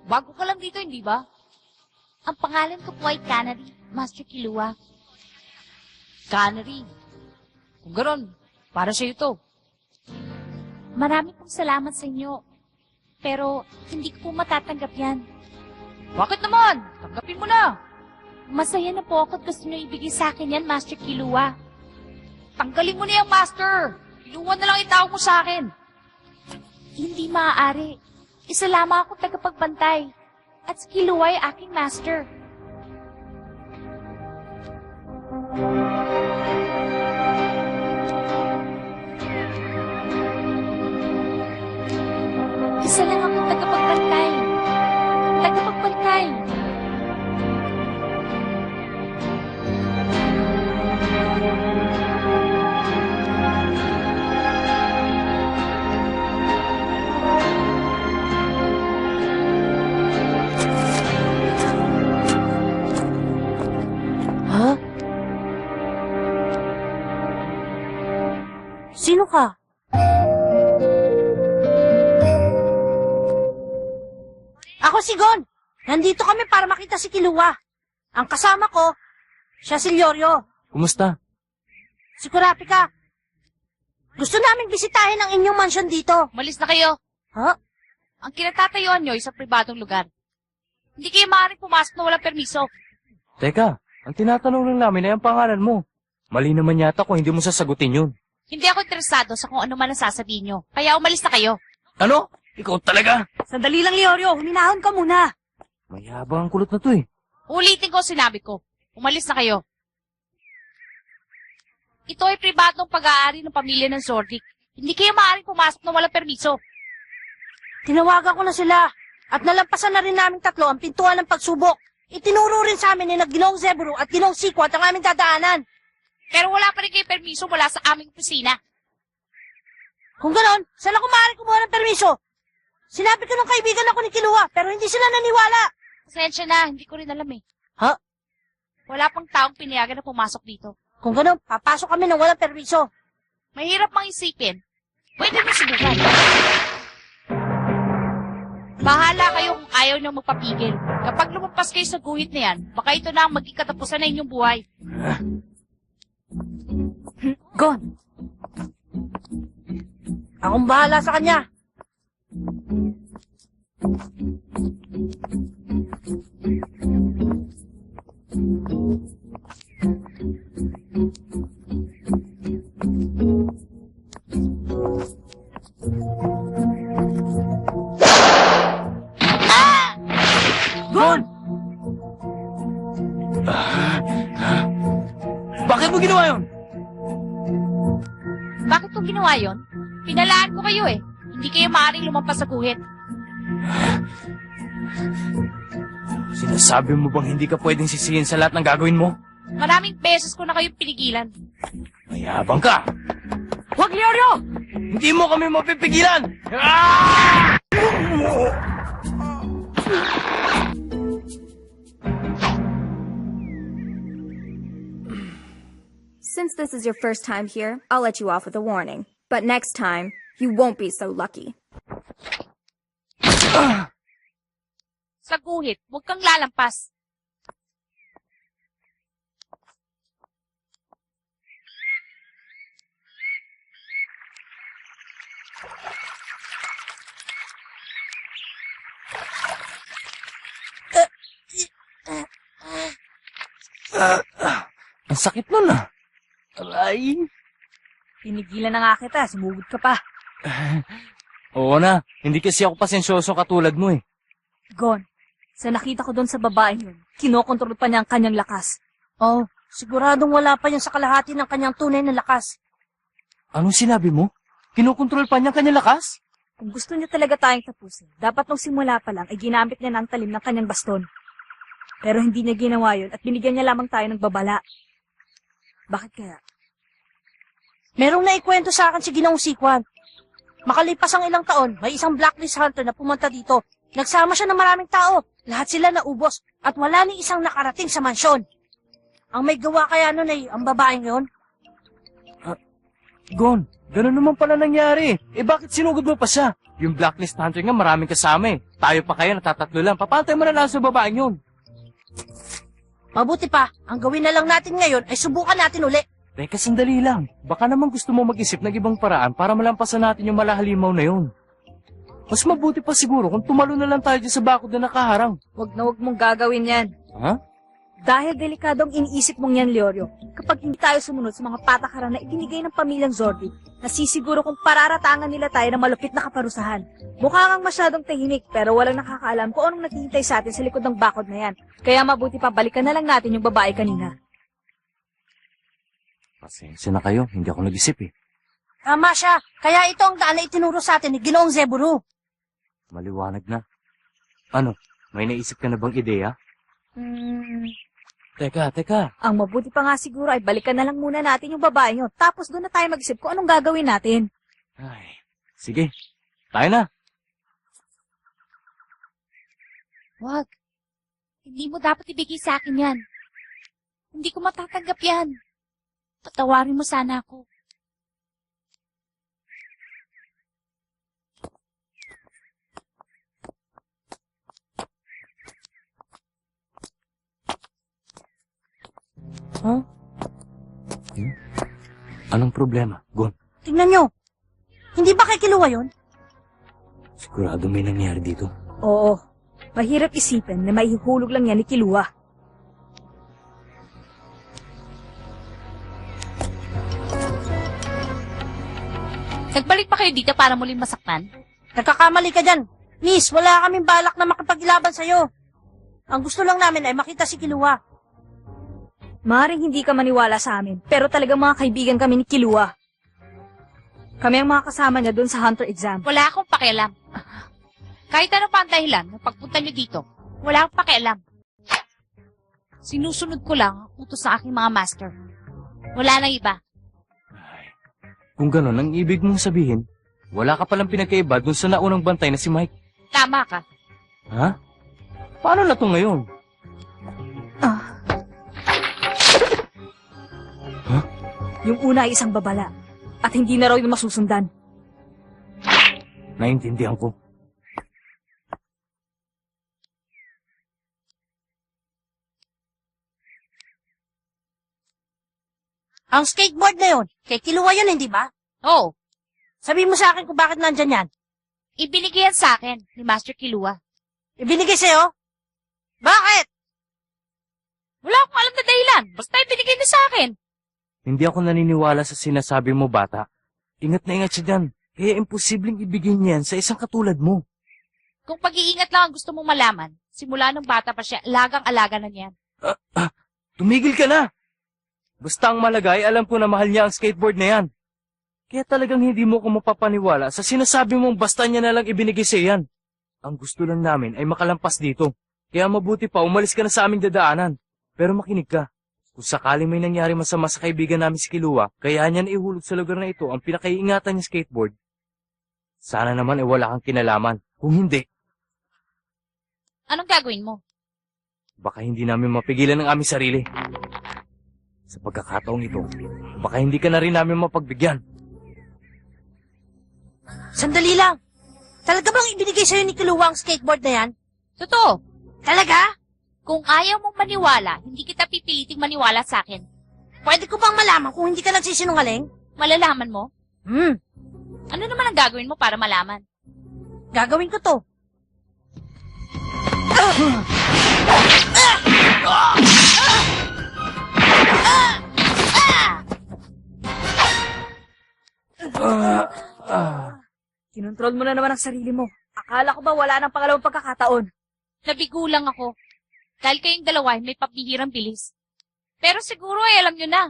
Bago ka lang dito, hindi ba? Ang pangalan ko po ay Canary, Master Kilua. Canary. Kung gano'n, para sa'yo to. Marami pong salamat sa inyo. Pero hindi ko po matatanggap yan. Bakit naman? Tanggapin mo na. Masaya na po ako at gusto niyo ibigay sa akin yan, Master Kilua. Tanggalin mo na yung master. Iluwan na lang itawag mo sa akin. Hindi maaari. Isa lamang akong tagapagbantay. At si Kilua ay aking master. Isa lang akong tagapagbantay. Tagapagbantay. Ha? Sino ka? Ako si Gon. Nandito kami para makita si Kilua. Ang kasama ko, siya si Leorio. Kumusta? Si Kurapika. Gusto naming bisitahin ang inyong mansion dito. Malis na kayo. Ha? Ang kinatatayuan nyo ay sa pribadong lugar. Hindi kayo maaaring pumasok na walang permiso. Teka, ang tinatanong lang namin ay ang pangalan mo. Mali naman yata kung hindi mo sasagutin yun. Hindi ako interesado sa kung ano man ang sasabihin nyo. Kaya umalis na kayo. Ano? Ikaw talaga? Sandali lang, Leorio. Huminahon ka muna. Mayabang ang kulot na to eh. Ulitin ko ang sinabi ko. Umalis na kayo. Ito ay pribadong pag-aari ng pamilya ng Zordic. Hindi kayo maaaring pumasok na walang permiso. Tinawagan ko na sila. At nalampasan na rin namin tatlo ang pintuan ng pagsubok. Itinuro rin sa amin ni Ginoong Zeburo at Ginoong Sikwat ang aming dadaanan. Pero wala pa rin kayo permiso mula sa aming opisina. Kung ganon, saan ako maaaring kumuha ng permiso? Sinabi ko ng kaibigan ako ni Kilua, pero hindi sila naniwala. Pasensya na, hindi ko rin alam eh. Ha? Wala pang taong pinayagan na pumasok dito. Kung ganon, papasok kami ng walang permiso. Mahirap mang isipin. Pwede mo subukan. Bahala kayo kung ayaw nyo magpapigil. Kapag lumampas kayo sa guhit na yan, baka ito na ang maging katapusan na inyong buhay. Gon! Akong bahala sa kanya. Gon! Bakit mo ginawa yun? Bakit ko ginawa yon? Pinalaan ko kayo eh. Hindi kayo maaaring lumampas sa guhit. Sinasabi mo bang hindi ka pwedeng sisihin sa lahat ng gagawin mo? Maraming beses ko na kayong pinigilan. Mayabang ka! Huwag, Leorio! Hindi mo kami mapipigilan! Ah! Since this is your first time here, I'll let you off with a warning. But next time, you won't be so lucky. Sa guhit, huwag kang lalampas. Ang sakit nun ah. Aray. Pinigilan na nga kita, sumugod ka pa. Oo na, hindi kasi ako pasensyoso katulad mo eh. Gon, sa nakita ko doon sa babae yun, kinokontrol pa niya ang kanyang lakas. Oh, siguradong wala pa yan sa kalahati ng kanyang tunay na lakas. Anong sinabi mo? Kinokontrol pa niya ang kanyang lakas? Kung gusto niya talaga tayong tapusin, dapat nung simula pa lang ay ginamit niya ng talim ng kanyang baston. Pero hindi niya ginawa yun at binigyan niya lamang tayo ng babala. Bakit kaya? Merong naikwento sa akin si Ginoong Sikwan. Makalipas ang ilang taon, may isang blacklist hunter na pumunta dito. Nagsama siya ng maraming tao. Lahat sila naubos at wala ni isang nakarating sa mansyon. Ang may gawa kaya nun ay ang babaeng yon. Gon, ganun naman pala nangyari. Eh bakit sinugod mo pa siya? Yung blacklist hunter nga maraming kasama eh. Tayo pa kaya natatatlo lang. Papatay mo na lang sa babaeng yun. Mabuti pa, ang gawin na lang natin ngayon ay subukan natin uli. Teka, sandali lang. Baka naman gusto mo mag-isip ng ibang paraan para malampasan natin yung malahalimaw na yun. Mas mabuti pa siguro kung tumalo na lang tayo dyan sa bakod na nakaharang. Wag na wag mong gagawin yan. Ha? Dahil delikadong iniisip mong yan, Leorio, kapag hindi tayo sumunod sa mga patakaran na ibinigay ng pamilyang Zordi, nasisiguro kung pararatangan nila tayo ng malupit na kaparusahan. Mukha kang masyadong tahimik, pero walang nakakaalam kung anong naghihintay sa atin sa likod ng bakod na yan. Kaya mabuti pa balikan na lang natin yung babae kanina. Pasensya na kayo, hindi ako nag-isip eh. Tama siya, kaya ito ang daan na itinuro sa atin ni Ginoong Zeburo. Maliwanag na. Ano, may naisip ka na bang ideya? Teka. Ang mabuti pa nga siguro ay balikan na lang muna natin yung babae nyo, tapos doon na tayo mag-isip kung anong gagawin natin. Ay, sige. Tayo na. Wag. Hindi mo dapat ibigay sa akin yan. Hindi ko matatanggap yan. Patawarin mo sana ako. Ha? Anong problema, Gon? Tingnan nyo, hindi ba kay Kiluwa yun? Sigurado may nangyari dito. Oo, mahirap isipin na maihulog lang yan ni Kilua. Nagbalik pa kayo dito para muling masaktan? Nagkakamali ka dyan. Miss, wala kaming balak na makipag-ilaban sa'yo. Ang gusto lang namin ay makita si Kiluwa. Maaaring hindi ka maniwala sa amin, pero talagang mga kaibigan kami ni Kilua. Kami ang mga kasama niya doon sa Hunter exam. Wala akong pakialam. Kahit ano pa ang dahilan ng pagpunta niyo dito, wala akong pakialam. Sinusunod ko lang ang utos ng aking mga master. Wala nang iba. Ay, kung gano'n ang ibig mong sabihin, wala ka palang pinagkaiba dun sa naunang bantay na si Mike. Tama ka. Ha? Paano na to ngayon? Yung una ay isang babala, at hindi na raw yung masusundan. Naintindihan ko. Ang skateboard na yun, kay Kiluwa yun, hindi ba? Oo, Sabi mo sa akin kung bakit nandyan yan. ibinigay yan sa akin ni Master Kilua. Ibinigay sa'yo? Bakit? Wala akong alam na dahilan. Basta ibinigay niya sa akin. Hindi ako naniniwala sa sinasabi mo, bata. Ingat na ingat siya dyan. Kaya imposibleng ibigay niyan sa isang katulad mo. Kung pag-iingat lang ang gusto mong malaman, simula nung bata pa siya, alagang-alaga na niyan. Tumigil ka na! Basta ang malagay, alam ko na mahal niya ang skateboard na yan. Kaya talagang hindi mo ko mapapaniwala sa sinasabi mong basta niya na lang ibinigay sa yan. Ang gusto lang namin ay makalampas dito. Kaya mabuti pa, umalis ka na sa aming dadaanan. Pero makinig ka. Kung sakaling may nangyari masama sa kaibigan namin si Kilua, kaya niya naihulog sa lugar na ito ang pinakaiingatan niya skateboard. Sana naman ay wala kang kinalaman. Kung hindi, Anong gagawin mo? baka hindi namin mapigilan ang aming sarili. Sa pagkakataong ito, baka hindi ka na rin namin mapagbigyan. Sandali lang. Talaga bang ibinigay sa'yo ni Kiluwa ang skateboard na yan? Totoo. Talaga? Kung ayaw mong maniwala, hindi kita pipiliting maniwala sa akin. Pwede ko bang malaman kung hindi ka nagsisinungaling? Malalaman mo? Ano naman ang gagawin mo para malaman? Gagawin ko to. Kinontrol mo na naman ang sarili mo. Akala ko ba wala nang pangalawang pagkakataon? Nabigo lang ako. Dahil kayong dalawa ay may papihirang bilis. Pero siguro ay alam nyo na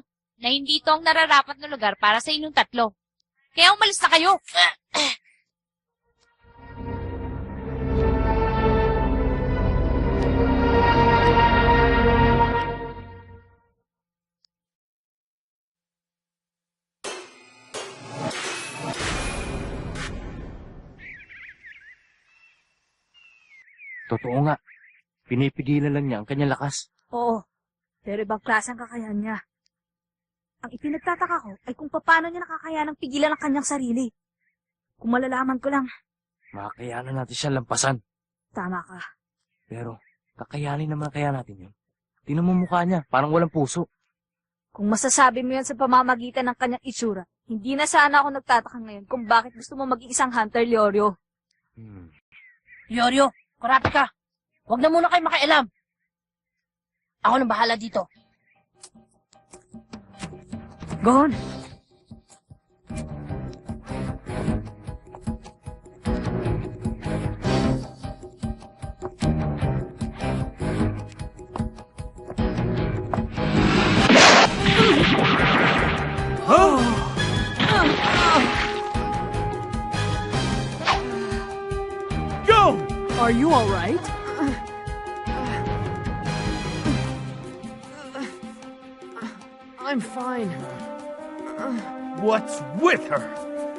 hindi ito ang nararapat na lugar para sa inyong tatlo. Kaya umalis na kayo. Totoo nga. Pinipigilan lang niya ang kanyang lakas. Oo, pero ibang klase ang kakayahan niya. Ang ipinagtataka ko ay kung paano niya nakakayanang pigilan ang kanyang sarili. Kung malalaman ko lang, Makakayanan natin siya lampasan. Tama ka. Pero, kakayanin naman kaya natin yun. Tingnan mo mukha niya, parang walang puso. Kung masasabi mo yan sa pamamagitan ng kanyang itsura, hindi na sana ako nagtataka ngayon kung bakit gusto mo maging isang hunter, Leorio. Yorio, kurapi ka. Huwag na muna kayo makialam. Ako nang bahala dito. Go on. Go! Are you all right? I'm fine. What's with her?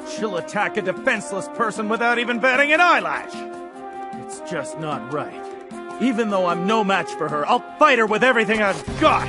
She'll attack a defenseless person without even batting an eyelash. It's just not right. Even though I'm no match for her, I'll fight her with everything I've got.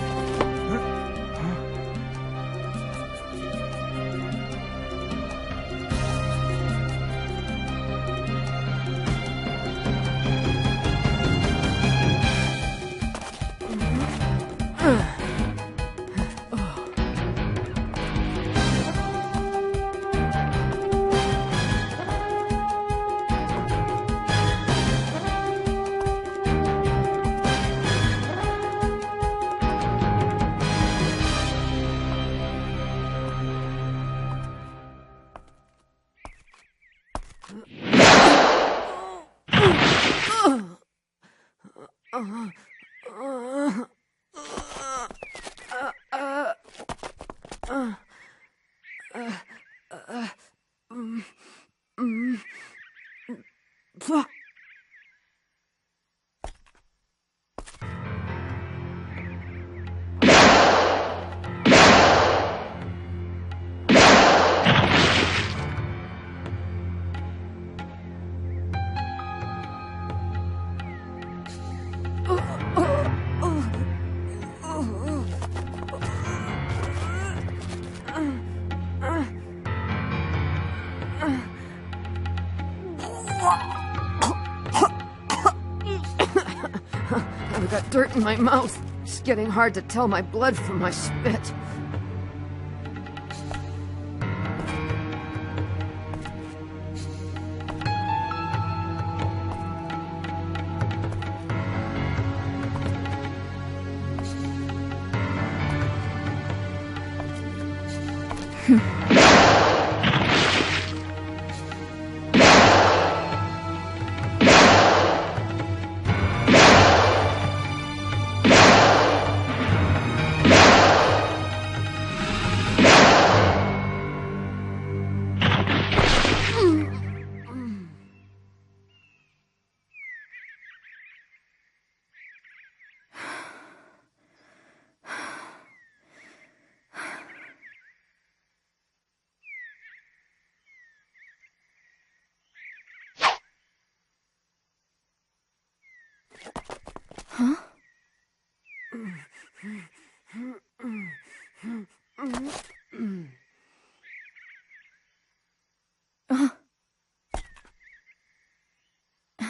I've got dirt in my mouth. It's getting hard to tell my blood from my spit.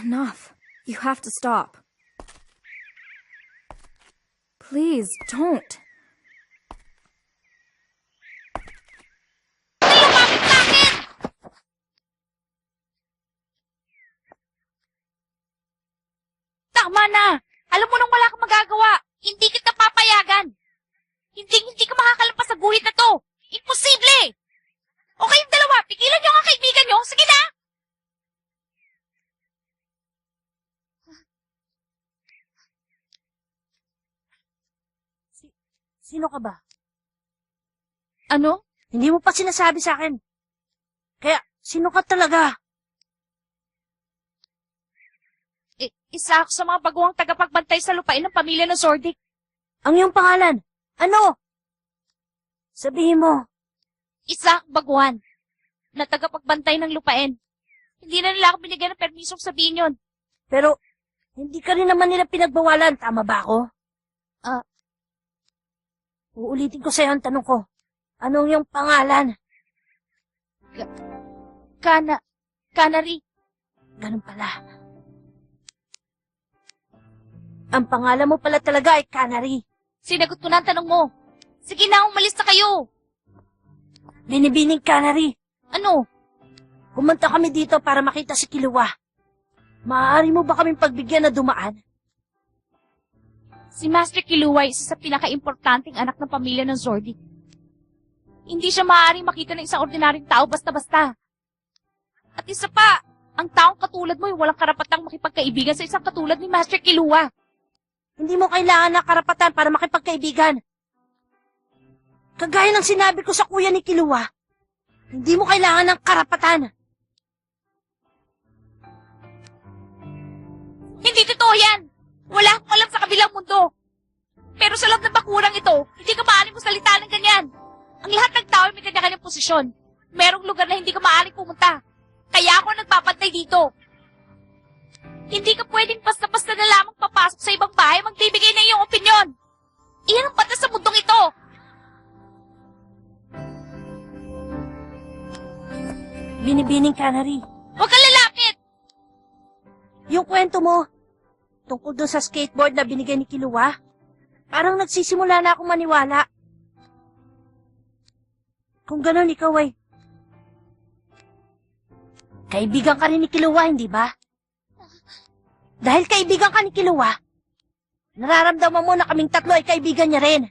Enough. You have to stop. Please, don't. Tama na! Alam mo nang wala kang magagawa. Hindi kita papayagan. Hindi ka makakalampas sa guhit na to. Imposible! O kayong dalawa, pigilan niyo ang kaibigan niyo. Sige na! Sino ka ba? Ano? Hindi mo pa sinasabi sa akin. Kaya, sino ka talaga? Isa ako sa mga baguhang tagapagbantay sa lupain ng pamilya ng Zordic. Ang iyong pangalan? Ano? Sabihin mo. Isa akong baguhan na tagapagbantay ng lupain. Hindi na nila ako binigyan ng permisong sabihin yun. Pero, hindi ka rin naman nila pinagbawalan. Tama ba ako? Uulitin ko sa'yo ang tanong ko. Anong iyong pangalan? Canary. Ganun pala. Ang pangalan mo pala talaga ay Canary. Sinagot ko na ang tanong mo. Sige na, umalis na kayo. Binibining Canary. Ano? Pumunta kami dito para makita si Killua. Maaari mo ba kaming pagbigyan na dumaan? Si Master Killua ay isa sa pinaka-importanting anak ng pamilya ng Zordic. Hindi siya maaaring makita ng isang ordinaryong tao basta-basta. At isa pa, ang taong katulad mo ay walang karapatang makipagkaibigan sa isang katulad ni Master Killua. Hindi mo kailangan ng karapatan para makipagkaibigan. Kagaya ng sinabi ko sa kuya ni Killua, hindi mo kailangan ng karapatan. Hindi totoo yan! Wala akong alam sa kabilang mundo. Pero sa loob ng bakurang ito, hindi ka maaaring magsalita ng ganyan. Ang lahat ng tao ay may kanya-kanyang posisyon. Merong lugar na hindi ka maaaring pumunta. Kaya ako nagpapantay dito. Hindi ka pwedeng basta-basta na lamang papasok sa ibang bahay magbibigay ng iyong opinyon. Iyan ang batas sa mundong ito. Binibining Canary. Huwag kang lalapit! Yung kwento mo, tungkol doon sa skateboard na binigay ni Killua, parang nagsisimula na akong maniwala. Kung gano'n, ikaw ay kaibigan ka rin ni Killua, hindi ba? Dahil kaibigan ka ni Killua, nararamdaman mo na kaming tatlo ay kaibigan niya rin.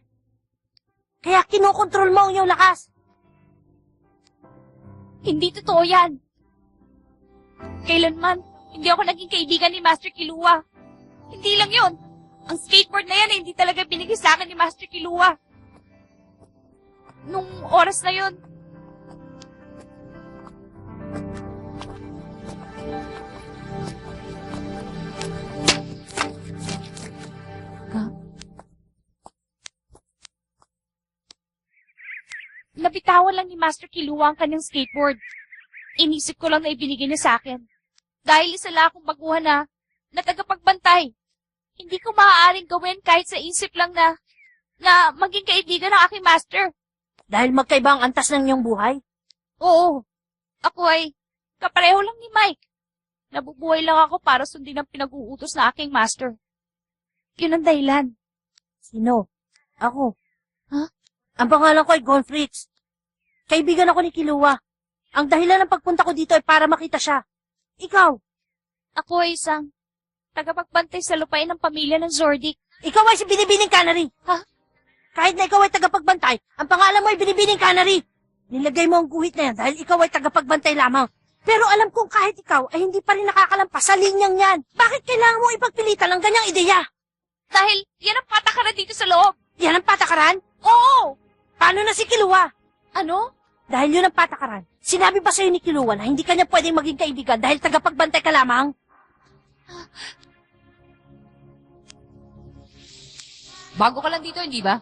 Kaya kinokontrol mo ang iyong lakas. Hindi totoo yan. Kailanman, hindi ako naging kaibigan ni Master Killua. Hindi lang yun. Ang skateboard na yan ay hindi talaga binigay sa akin ni Master Killua. Nung oras na yun, nabitawan lang ni Master Killua ang kanyang skateboard. Inisip ko lang na ibinigay niya sa akin. Dahil isa lang akong baguhan na tagapagbantay. Hindi ko maaaring gawin kahit sa isip lang na maging kaibigan ng aking master. Dahil magkaiba ang antas ng iyong buhay? Oo. Ako ay kapareho lang ni Mike. Nabubuhay lang ako para sundin ang pinag-uutos na aking master. Yun ang dahilan. Sino? Ako. Ha? Ang pangalan ko ay Gon Fritz. Kaibigan ako ni Killua. Ang dahilan ng pagpunta ko dito ay para makita siya. Ikaw? Ako ay isang tagapagbantay sa lupain ng pamilya ng Zordic. Ikaw ay si Binibining Canary. Ha? Kahit na ikaw ay tagapagbantay, ang pangalan mo ay Binibining Canary. Nilagay mo ang guhit na yan dahil ikaw ay tagapagbantay lamang. Pero alam kong kahit ikaw ay hindi pa rin nakakalampas sa linyang yan. Bakit kailangan mo ipagpilitan ang ganyang ideya? Dahil yan ang patakaran dito sa loob. Yan ang patakaran? Oo! Paano na si Killua? Ano? Dahil yun ang patakaran. Sinabi ba sa'yo ni Killua na hindi kanya pwedeng maging kaibigan dahil tagapagbantay ka lamang? Bago ka lang dito, hindi ba?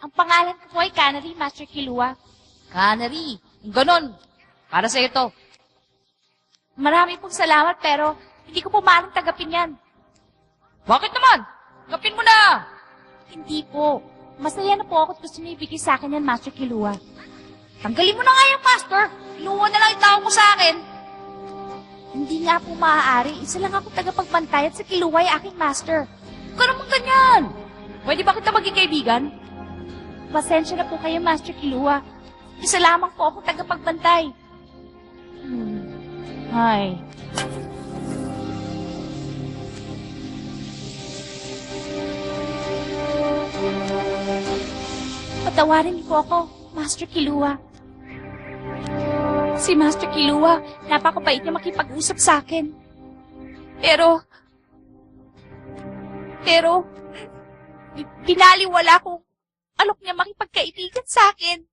Ang pangalan ko ay Canary, Master Killua. Canary. Ganon. Para sa'yo to. Marami pong salamat pero hindi ko po maaaring tagapin yan. Bakit naman? Tagapin mo na! Hindi po. Masaya na po ako at gusto niyo ibigay sa akin yan, Master Killua. Tanggalin mo na nga yung Master. Killua na lang itawag mo sa akin. Hindi nga po maaari. Isa lang ako tagapagbantay at si Killua ay aking Master. Huwag ka naman ganyan. Pwede ba kita maging kaibigan? Pasensya na po kayo, Master Killua. Isa lamang po ako tagapagbantay. Ay. Patawarin niyo po ako, Master Killua. Si Master Killua, napakabait niya makipag-usap sa akin. Pero, binaliwala kong alok niya makipagkaibigan sa akin.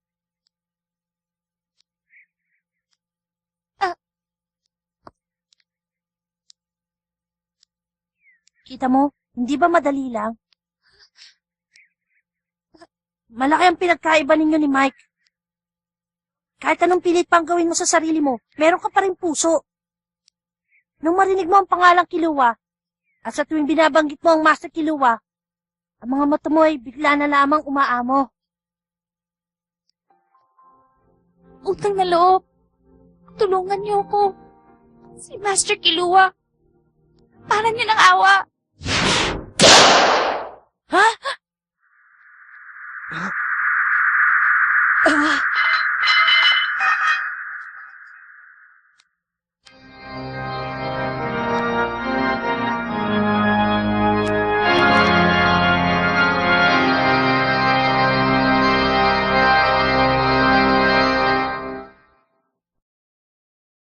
Kita mo, hindi ba madali lang? Malaki ang pinagkaiba ninyo ni Mike. Kahit anong pilit pang gawin mo sa sarili mo, meron ka pa rin puso. Nung marinig mo ang pangalang Killua, at sa tuwing binabanggit mo ang Master Killua, ang mga mata mo ay bigla na lamang umaamo. Utang na loob. Tulungan niyo ako. Si Master Kilua. Parang niya ng awa. Ha?